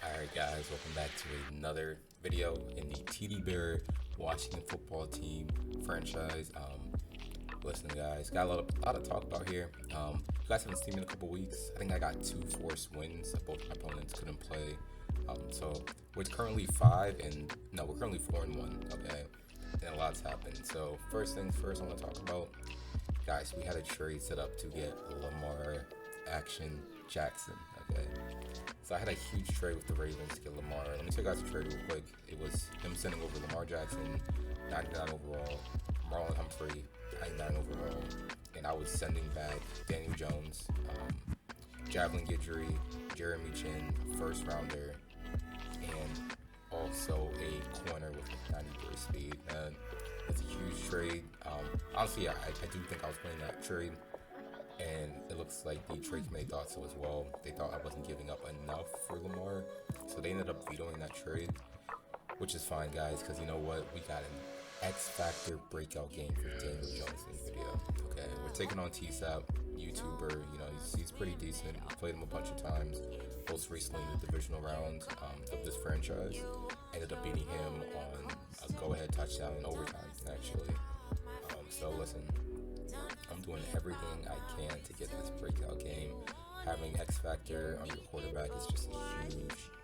Alright guys, welcome back to another video in the TDBarrett Washington football team franchise. Listen guys, got a lot of talk about here. You guys haven't seen me in a couple weeks. I think I got two forced wins. Both my opponents couldn't play. So we're currently 4-1, okay? And a lot's happened. So first things first I want to talk about, guys, we had a trade set up to get Lamar Action Jackson, okay? So I had a huge trade with the Ravens to get Lamar. Let me tell you guys the trade real quick. It was him sending over Lamar Jackson, 99 overall, Marlon Humphrey, 99 overall, and I was sending back Daniel Jones, Javelin Guidry, Jeremy Chin, first rounder, and also a corner with 93 speed. And it's a huge trade. Honestly, I do think I was playing that trade, and it looks like the trade committee thought so as well. They thought I wasn't giving up enough for Lamar, so they ended up vetoing that trade, which is fine, guys, because you know what? We got an X Factor breakout game for Daniel Jones in the video. Okay, we're taking on TSAP, YouTuber. You know, he's pretty decent. We played him a bunch of times. Most recently in the divisional round of this franchise, ended up beating him on a go-ahead touchdown in overtime, actually. So listen, I'm doing everything I can to get this breakout game. Having X Factor on your quarterback is just a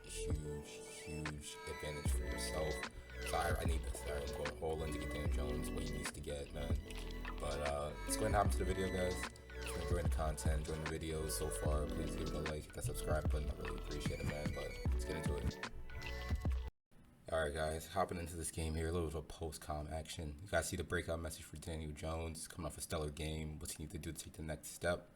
huge advantage for yourself. So I need this. I'm going all in to get Daniel Jones what he needs to get, man. But let's go ahead and hop into the video, guys. If you're enjoying the content, enjoying the videos so far, please give it a like, hit that subscribe button. I really appreciate it, man. But let's get into it. Alright guys, hopping into this game here, a little bit of post-com action. You guys see the breakout message for Daniel Jones, coming off a stellar game. What's he need to do to take the next step?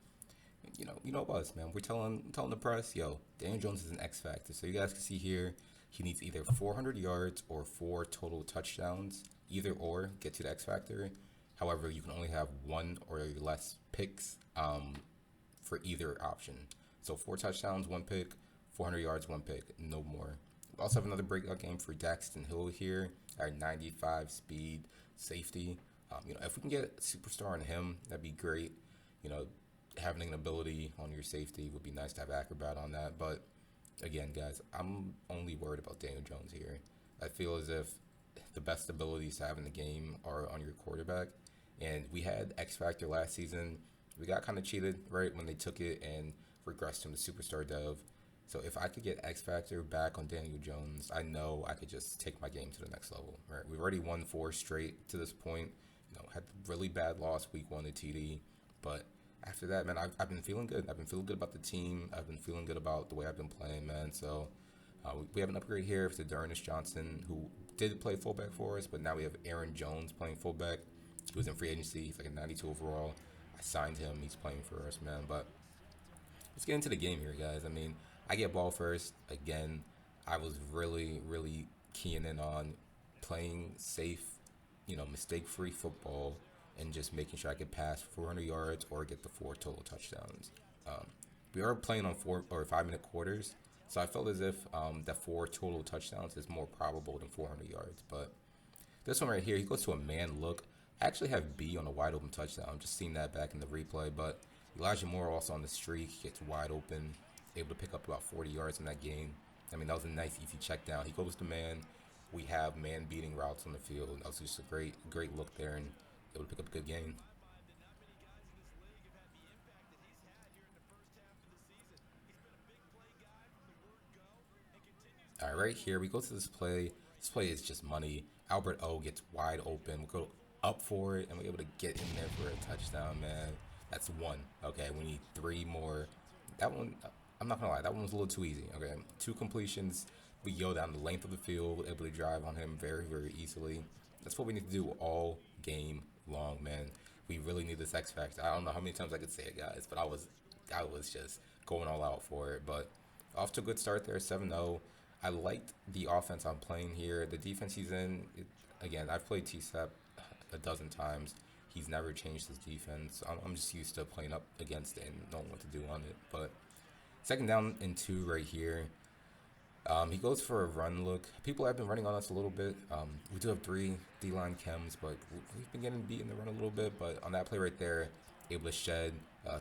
You know us, man. We're telling the press, yo, Daniel Jones is an X factor. So you guys can see here, he needs either 400 yards or 4 total touchdowns, either or get to the X factor. However, you can only have 1 or less picks for either option. So 4 touchdowns, 1 pick, 400 yards, 1 pick, no more. We also have another breakout game for Daxton Hill here, our 95 speed safety. If we can get a superstar on him, that'd be great. Having an ability on your safety would be nice to have Acrobat on that. But again, guys, I'm only worried about Daniel Jones here. I feel as if the best abilities to have in the game are on your quarterback. And we had X Factor last season. We got kind of cheated, right, when they took it and regressed him to superstar dev. So if I could get X Factor back on Daniel Jones, I know I could just take my game to the next level, right? We've already won 4 straight to this point. Had a really bad loss week 1 to TD, but after that, man, I've been feeling good. I've been feeling good about the team. I've been feeling good about the way I've been playing, man. So we have an upgrade here to Darnus Johnson, who did play fullback for us, but now we have Aaron Jones playing fullback. He was in free agency. He's like a 92 overall. I signed him. He's playing for us, man. But let's get into the game here, guys. I mean, I get ball first. Again, I was really keying in on playing safe, mistake-free football and just making sure I could pass 400 yards or get the 4 total touchdowns. We are playing on 4 or 5 minute quarters, so I felt as if that 4 total touchdowns is more probable than 400 yards. But this one right here, he goes to a man look. I actually have B on a wide open touchdown. I'm just seeing that back in the replay. But Elijah Moore also on the streak, he gets wide open, able to pick up about 40 yards in that game. I mean, that was a nice, easy check down. He goes to man. We have man beating routes on the field. That was just a great look there, and able to pick up a good game. All right, right here we go to this play. This play is just money. Albert O gets wide open. We go up for it, and we're able to get in there for a touchdown, man. That's 1. Okay, we need 3 more. That one, I'm not gonna lie, that one was a little too easy. Okay, 2 completions. We go down the length of the field, able to drive on him very easily. That's what we need to do all game long, man. We really need this X Factor. I don't know how many times I could say it, guys, but I was just going all out for it. But off to a good start there, 7-0. I liked the offense I'm playing here. The defense he's in, again, I've played TSAP a dozen times. He's never changed his defense. I'm just used to playing up against it and knowing what to do on it. But 2nd down and 2 right here. He goes for a run look. People have been running on us a little bit. We do have 3 D-line chems, but we've been getting beat in the run a little bit. But on that play right there, able to shed.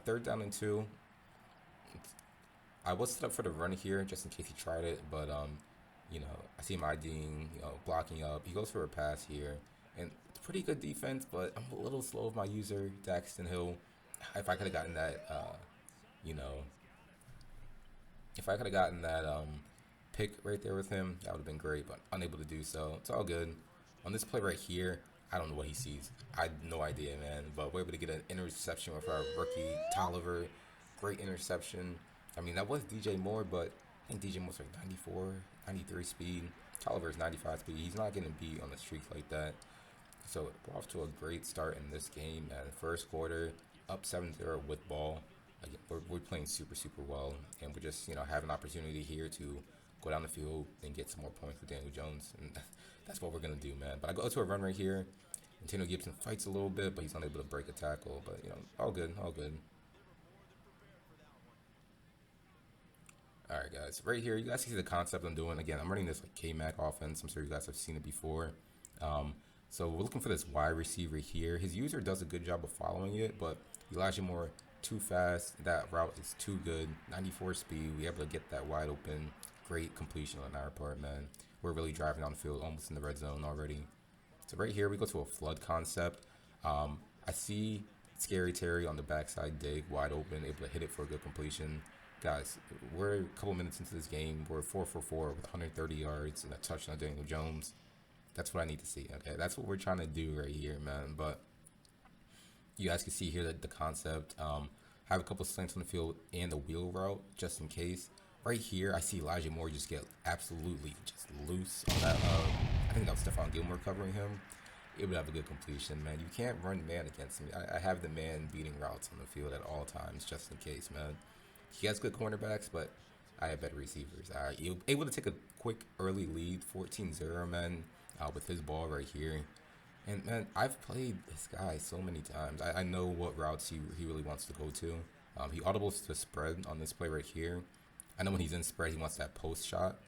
3rd down and 2. I was set up for the run here just in case he tried it, but you know, I see him IDing, you know, blocking up. He goes for a pass here, and it's pretty good defense, but I'm a little slow with my user, Daxton Hill. If I could have gotten that, you know, if I could have gotten that pick right there with him, that would have been great, but unable to do so. It's all good. On this play right here, I don't know what he sees. I have no idea, man. But we're able to get an interception with our rookie Tolliver. Great interception. I mean, that was DJ Moore, but I think DJ Moore's like 94, 93 speed. Tolliver's 95 speed. He's not getting beat on the streak like that. So we're off to a great start in this game. Man, first quarter, up 7-0 with ball. Like, we're playing super, super well. And we're just, you know, have an opportunity here to go down the field and get some more points with Daniel Jones. And that's what we're going to do, man. But I go to a run right here. Antonio Gibson fights a little bit, but he's unable to break a tackle. But, you know, all good, all good. All right, guys. Right here, you guys see the concept I'm doing. Again, I'm running this like K-Mac offense. I'm sure you guys have seen it before. So we're looking for this wide receiver here. His user does a good job of following it, but Elijah Moore too fast. That route is too good. 94 speed. We able to get that wide open. Great completion on our part, man. We're really driving down the field, almost in the red zone already. So right here, we go to a flood concept. I see Scary Terry on the backside dig, wide open, able to hit it for a good completion. Guys, we're a couple minutes into this game. We're 4 for 4 with 130 yards and a touchdown on Daniel Jones. That's what I need to see, okay? That's what we're trying to do right here, man. But you guys can see here that the concept. Have a couple slants on the field and the wheel route just in case. Right here, I see Elijah Moore just get absolutely just loose on that. I think that was Stephon Gilmore covering him. It would have a good completion, man. You can't run man against me. I have the man beating routes on the field at all times just in case, man. He has good cornerbacks, but I have better receivers. Able to take a quick early lead, 14-0, man, with his ball right here. And, man, I've played this guy so many times. I know what routes he really wants to go to. He audibles to spread on this play right here. I know when he's in spread, he wants that post shot.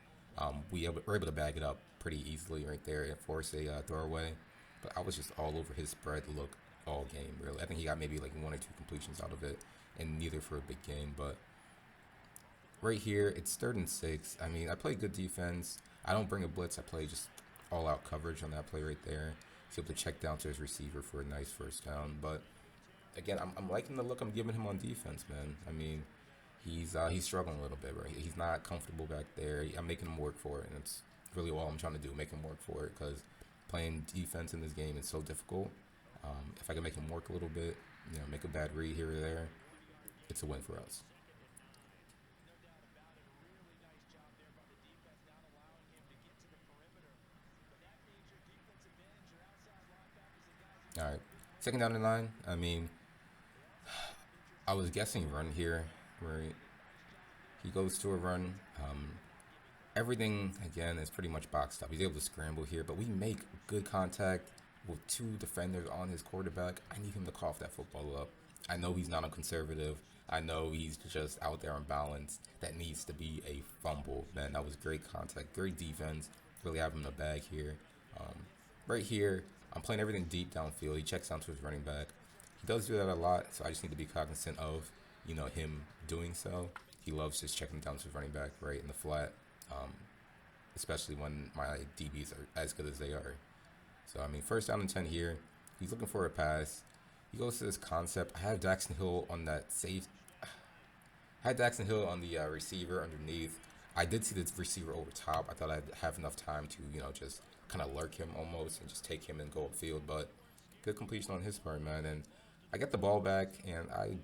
We're able to bag it up pretty easily right there and force a throwaway. But I was just all over his spread look all game, really. I think he got maybe like 1 or 2 completions out of it, and neither for a big game. But right here, it's 3rd and 6. I mean, I play good defense. I don't bring a blitz. I play just all-out coverage on that play right there. He's able to check down to his receiver for a nice first down. But, again, I'm liking the look I'm giving him on defense, man. I mean, he's struggling a little bit, right? He's not comfortable back there. I'm making him work for it, and it's really all I'm trying to do, make him work for it, because playing defense in this game is so difficult. If I can make him work a little bit, you know, make a bad read here or there, it's a win for us. All right, 2nd down and 9. I mean, I was guessing run here, right? He goes to a run. Everything, again, is pretty much boxed up. He's able to scramble here, but we make good contact with 2 defenders on his quarterback. I need him to cough that football up. I know he's not a conservative. I know he's just out there on balance. That needs to be a fumble. Man, that was great contact, great defense. Really have him in the bag here. Right here, I'm playing everything deep downfield. He checks down to his running back. He does do that a lot, so I just need to be cognizant of, you know, him doing so. He loves just checking down to his running back right in the flat, especially when my DBs are as good as they are. So, I mean, 1st down and 10 here. He's looking for a pass. He goes to this concept. I have Daxton Hill on that safe. I had Daxton Hill on the receiver underneath. I did see the receiver over top. I thought I'd have enough time to, you know, just kind of lurk him almost and just take him and go upfield. But good completion on his part, man. And I get the ball back, and I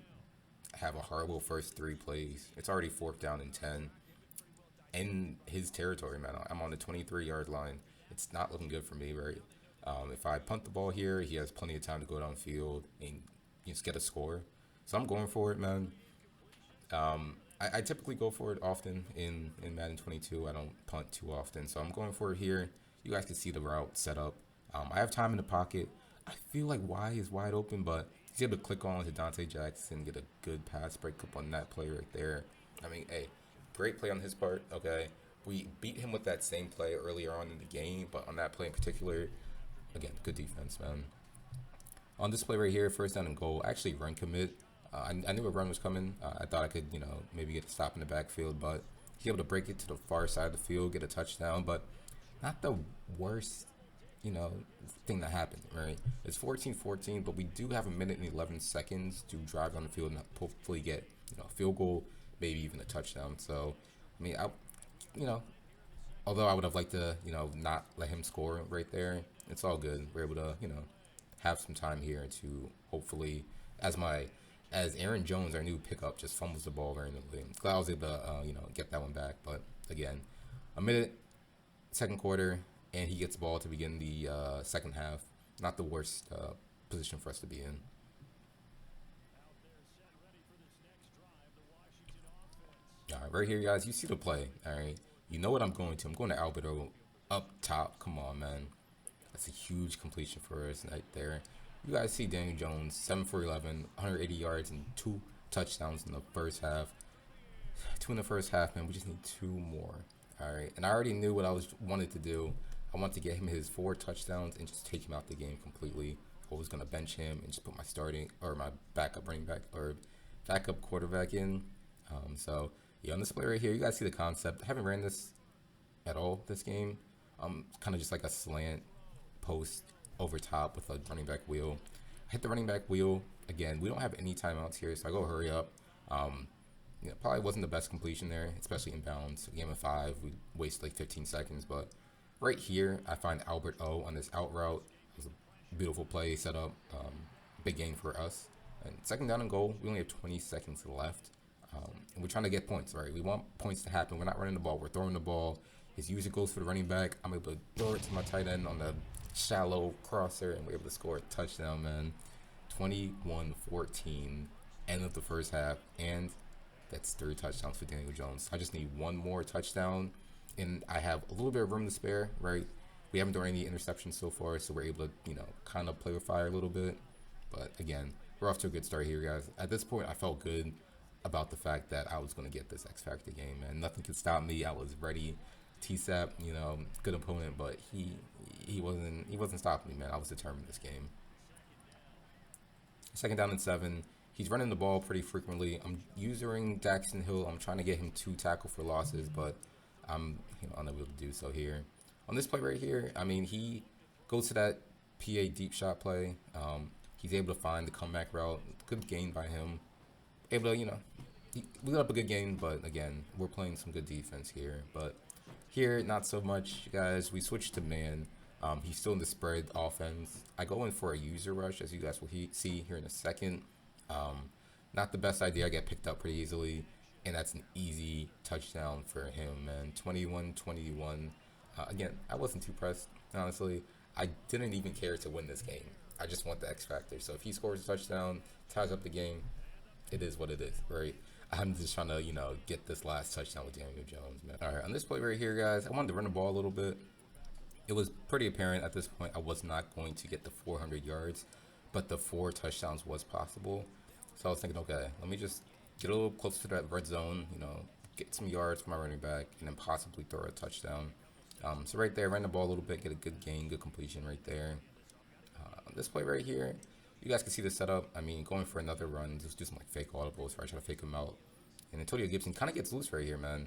have a horrible first 3 plays. It's already 4th down and 10 in his territory, man. I'm on the 23-yard line. It's not looking good for me, right? If I punt the ball here, he has plenty of time to go downfield and just get a score. So I'm going for it, man. I typically go for it often in Madden 22. I don't punt too often, so I'm going for it here. You guys can see the route set up. I have time in the pocket. I feel like Y is wide open, but he's able to click on to Dante Jackson, get a good pass break up on that play right there. I mean, hey, great play on his part, okay? We beat him with that same play earlier on in the game, but on that play in particular, again, good defense, man. On this play right here, 1st down and goal, actually run commit. I knew a run was coming. I thought I could, maybe get a stop in the backfield, but he able to break it to the far side of the field, get a touchdown, but not the worst, you know, thing that happened, right? It's 14-14, but we do have a minute and 11 seconds to drive on the field and hopefully get, a field goal, maybe even a touchdown. So, I mean, you know, although I would have liked to, not let him score right there, it's all good. We're able to, have some time here to hopefully, as Aaron Jones, our new pickup, just fumbles the ball randomly. Glad I was able to, get that one back. But again, a minute, second quarter, and he gets the ball to begin the second half. Not the worst position for us to be in. All right, right here, guys, you see the play. All right, you know what I'm going to. I'm going to Alberto up top. Come on, man. That's a huge completion for us right there. You guys see Daniel Jones, 7 for 11, 180 yards, and 2 touchdowns in the first half. 2 in the first half, man. We just need 2 more. All right, and I already knew what I wanted to do. I wanted to get him his 4 touchdowns and just take him out the game completely. I was gonna bench him and just put my backup running back or backup quarterback in. So yeah, on this play right here, you guys see the concept. I haven't ran this at all this game. Kind of just like a slant post over top with a running back wheel. I hit the running back wheel again. We don't have any timeouts here, so I go hurry up. Probably wasn't the best completion there, especially in bounds. Game of 5, we waste like 15 seconds, but right here, I find Albert O on this out route. It was a beautiful play set up, big gain for us. And second down and goal, we only have 20 seconds left. And we're trying to get points, right? We want points to happen. We're not running the ball. We're throwing the ball. His user goes for the running back. I'm able to throw it to my tight end on the shallow crosser, and we're able to score a touchdown, man. 21-14, end of the first half, and that's 3 touchdowns for Daniel Jones. I just need 1 more touchdown, and I have a little bit of room to spare, right? We haven't done any interceptions so far, so we're able to, kind of play with fire a little bit. But again, we're off to a good start here, guys. At this point, I felt good about the fact that I was going to get this X Factor game, man. Nothing could stop me. I was ready. TSAP, good opponent, but he wasn't stopping me, man. I was determined this game. Second down and 7. He's running the ball pretty frequently. I'm using Daxton Hill. I'm trying to get him 2 tackle for losses, but I'm unable to do so here. On this play right here, I mean, he goes to that PA deep shot play. He's able to find the comeback route. Good gain by him. Able to, we got up a good game, but again, we're playing some good defense here. But here, not so much, guys. We switched to man. He's still in the spread offense. I go in for a user rush, as you guys will see here in a second. Not the best idea. I get picked up pretty easily, and that's an easy touchdown for him, man. 21-21. Again, I wasn't too pressed, honestly. I didn't even care to win this game. I just want the X factor. So if he scores a touchdown, ties up the game, it is what it is, right? I'm just trying to, get this last touchdown with Daniel Jones, man. All right, on this play right here, guys, I wanted to run the ball a little bit. It was pretty apparent at this point I was not going to get the 400 yards, but the 4 touchdowns was possible. So I was thinking, okay, let me just get a little closer to that red zone, get some yards for my running back, and then possibly throw a touchdown. So right there, ran the ball a little bit, get a good gain, good completion right there. This play right here, you guys can see the setup. I mean, going for another run, just do some like fake audibles where I try to fake him out. And Antonio Gibson kind of gets loose right here, man.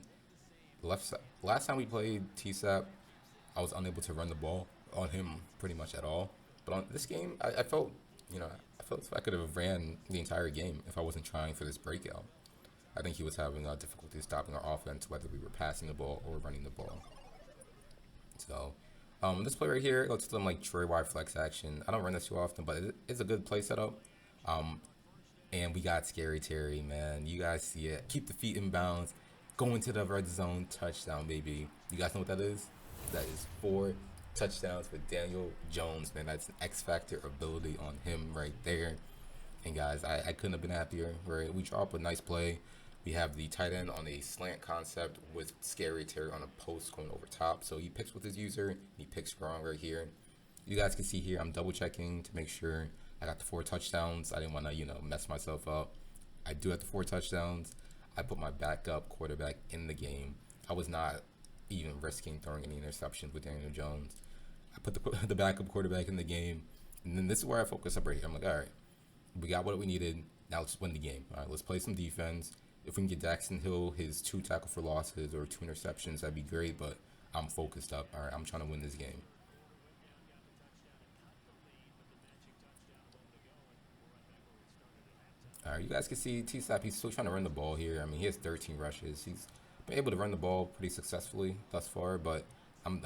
Left side. Last time we played TSAP, I was unable to run the ball on him pretty much at all. But on this game, I felt, I felt I could have ran the entire game if I wasn't trying for this breakout. I think he was having difficulty stopping our offense, whether we were passing the ball or running the ball. So, this play right here, let's do them like Troy wide flex action. I don't run this too often, but it's a good play setup. And we got Scary Terry, man. You guys see it. Keep the feet in bounds. Go into the red zone. Touchdown, baby. You guys know what that is? That is 4 touchdowns with Daniel Jones, man. That's an X Factor ability on him right there. And guys, I couldn't have been happier, right? We drop a nice play. We have the tight end on a slant concept with Scary Terry on a post going over top. So he picks with his user. He picks wrong right here. You guys can see here, I'm double checking to make sure I got the 4 touchdowns. I didn't want to, mess myself up. I do have the 4 touchdowns. I put my backup quarterback in the game. I was not even risking throwing any interceptions with Daniel Jones. I put the backup quarterback in the game. And then this is where I focus up right here. I'm like, all right, we got what we needed. Now let's win the game. All right, let's play some defense. If we can get Jackson Hill his 2 tackle for losses or 2 interceptions, that'd be great. But I'm focused up. All right, I'm trying to win this game. All right, you guys can see T-Sap, he's still trying to run the ball here. I mean, he has 13 rushes. He's been able to run the ball pretty successfully thus far, but I'm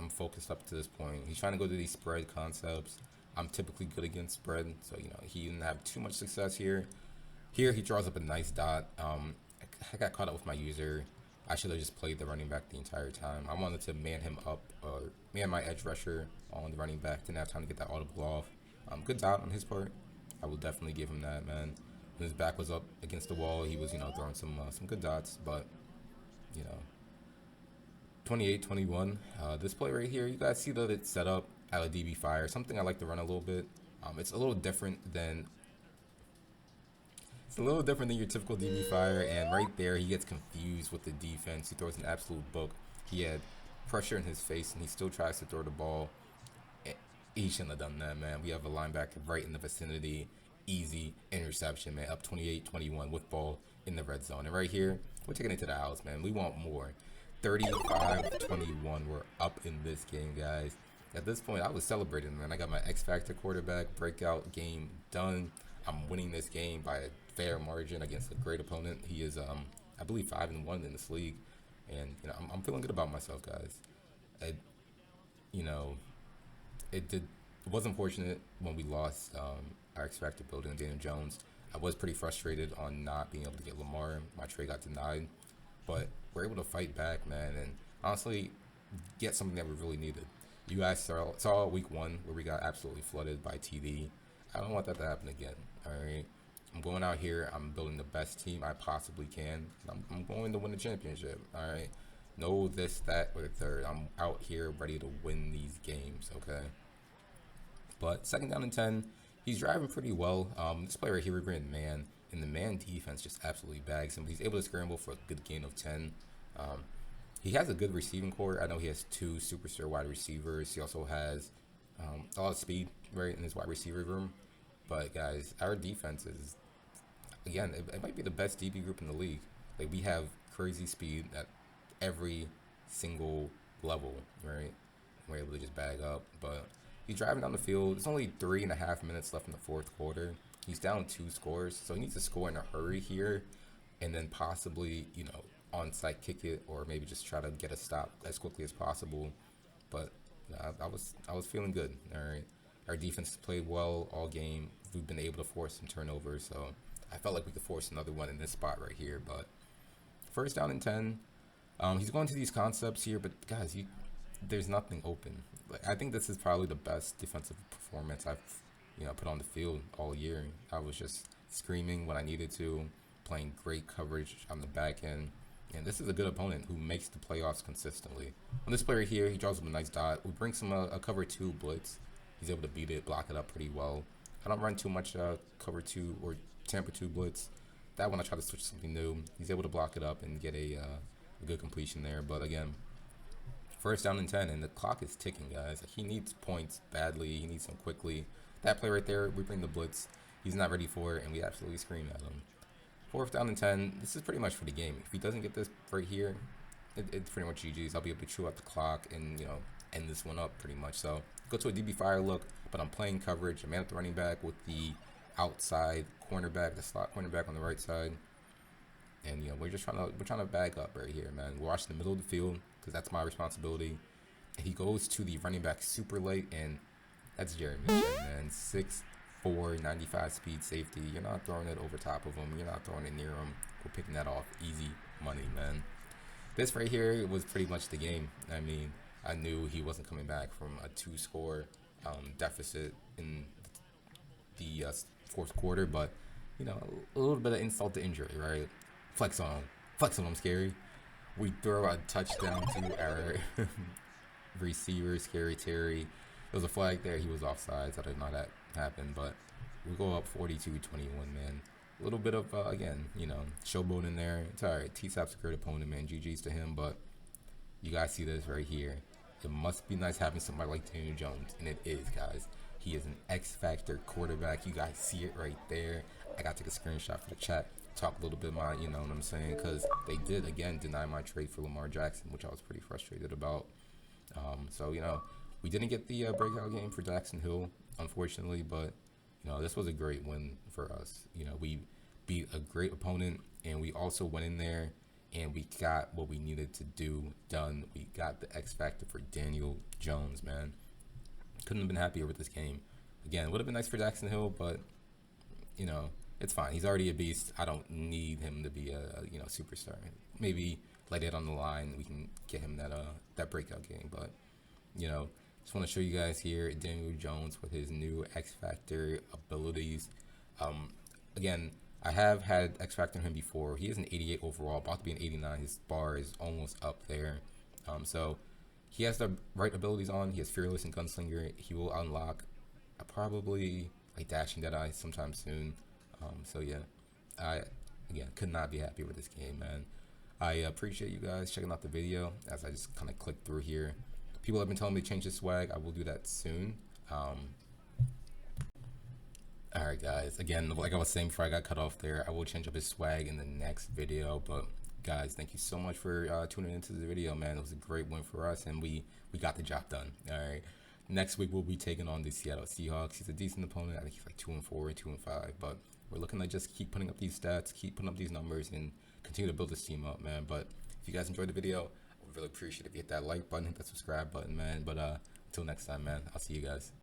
focused up to this point. He's trying to go to these spread concepts. I'm typically good against spread, so he didn't have too much success here. Here he draws up a nice dot. I got caught up with my user. I should have just played the running back the entire time. I wanted to man him up or man my edge rusher on the running back. Didn't have time to get that audible off. Good dot on his part. I will definitely give him that, man. When his back was up against the wall, he was throwing some good dots, but you know 28-21. This play right here, you guys see that it's set up out of DB fire. Something I like to run a little bit. It's a little different than your typical DB fire, and right there he gets confused with the defense. He throws an absolute book. He had pressure in his face, and he still tries to throw the ball. He shouldn't have done that, man. We have a linebacker right in the vicinity. Easy interception, man. Up 28-21 with ball in the red zone. And right here, we're taking it to the house, man. We want more. 35-21. We're up in this game, guys. At this point, I was celebrating, man. I got my X Factor quarterback breakout game done. I'm winning this game by a fair margin against a great opponent. He is, I believe, 5-1 in this league, and I'm feeling good about myself, guys. It was unfortunate when we lost our X Factor building, Daniel Jones. I was pretty frustrated on not being able to get Lamar. My trade got denied, but we're able to fight back, man, and honestly get something that we really needed. You guys saw week 1 where we got absolutely flooded by TD. I don't want that to happen again. All right, I'm going out here. I'm building the best team I possibly can. I'm going to win the championship. All right, no this, that, or the third. I'm out here ready to win these games. Okay. But 2nd down and 10, he's driving pretty well. This player right here, we're bringing man, and the man defense just absolutely bags him. He's able to scramble for a good gain of 10. He has a good receiving core. I know he has 2 superstar wide receivers. He also has a lot of speed right in his wide receiver room. But guys, our defense is, again, it might be the best DB group in the league. Like, we have crazy speed at every single level, right? We're able to just bag up, but he's driving down the field. There's only 3.5 minutes left in the 4th quarter. He's down 2 scores, so he needs to score in a hurry here, and then possibly, onside kick it, or maybe just try to get a stop as quickly as possible. But I was feeling good. All right, our defense played well all game. We've been able to force some turnovers, so I felt like we could force another one in this spot right here. But 1st down and 10. He's going to these concepts here, but guys, there's nothing open. Like, I think this is probably the best defensive performance I've put on the field all year. I was just screaming when I needed to, playing great coverage on the back end, and this is a good opponent who makes the playoffs consistently. On this player here, he draws up a nice dot. We bring some a cover 2 blitz. He's able to beat it, block it up pretty well. I don't run too much cover 2 or Tampa 2 blitz. That one I try to switch to something new. He's able to block it up and get a good completion there. But again, 1st down and 10, and the clock is ticking, guys. He needs points badly. He needs them quickly. That play right there, we bring the blitz. He's not ready for it, and we absolutely scream at him. 4th down and 10. This is pretty much for the game. If he doesn't get this right here, it's pretty much GG's. I'll be able to chew out the clock and end this one up pretty much. So go to a DB fire look, but I'm playing coverage. I'm at the running back with the outside cornerback, the slot cornerback on the right side, and we're trying to bag up right here, man. We're watching the middle of the field because that's my responsibility. And he goes to the running back super late, and that's Jeremy, man. 6'4", 95 speed safety. You're not throwing it over top of him. You're not throwing it near him. We're picking that off. Easy money, man. This right here was pretty much the game. I mean, I knew he wasn't coming back from a 2-score deficit in the 4th quarter, but a little bit of insult to injury, right? Flex on him, Scary. We throw a touchdown to our receiver, Scary Terry. There was a flag there. He was offsides. I didn't know that happened, but we go up 42-21, man. A little bit of, again, showboat in there. It's all right. T-Sap's a great opponent, man. GG's to him, but you guys see this right here. It must be nice having somebody like Daniel Jones, and it is, guys. He is an X-Factor quarterback. You guys see it right there. I got to take a screenshot for the chat, talk a little bit my, you know what I'm saying, because they did again deny my trade for Lamar Jackson, which I was pretty frustrated about. So you know, we didn't get the breakout game for Jacksonville, unfortunately, but you know, this was a great win for us. You know, we beat a great opponent, and we also went in there and we got what we needed to do done. We got the X factor for Daniel Jones, man. Couldn't have been happier with this game. Again, it would have been nice for Jacksonville, but you know, it's fine. He's already a beast. I don't need him to be a you know superstar. Maybe lay it on the line. We can get him that breakout game. But you know, just want to show you guys here Daniel Jones with his new X Factor abilities. Again, I have had X Factor in him before. He is an 88 overall, about to be an 89. His bar is almost up there. So he has the right abilities on. He has Fearless and Gunslinger. He will unlock probably like Dashing Deadeye sometime soon. So yeah, I again could not be happy with this game, man. I appreciate you guys checking out the video as I just kind of click through here. People have been telling me to change the swag. I will do that soon. Alright guys, again, like I was saying before I got cut off there, I will change up his swag in the next video. But guys, thank you so much for tuning into the video, man. It was a great win for us, and we got the job done. Alright, next week we'll be taking on the Seattle Seahawks. He's a decent opponent. I think he's like 2-4, 2-5, but we're looking to just keep putting up these stats, keep putting up these numbers, and continue to build this team up, man. But if you guys enjoyed the video, I would really appreciate it if you hit that like button, hit that subscribe button, man. But until next time, man, I'll see you guys.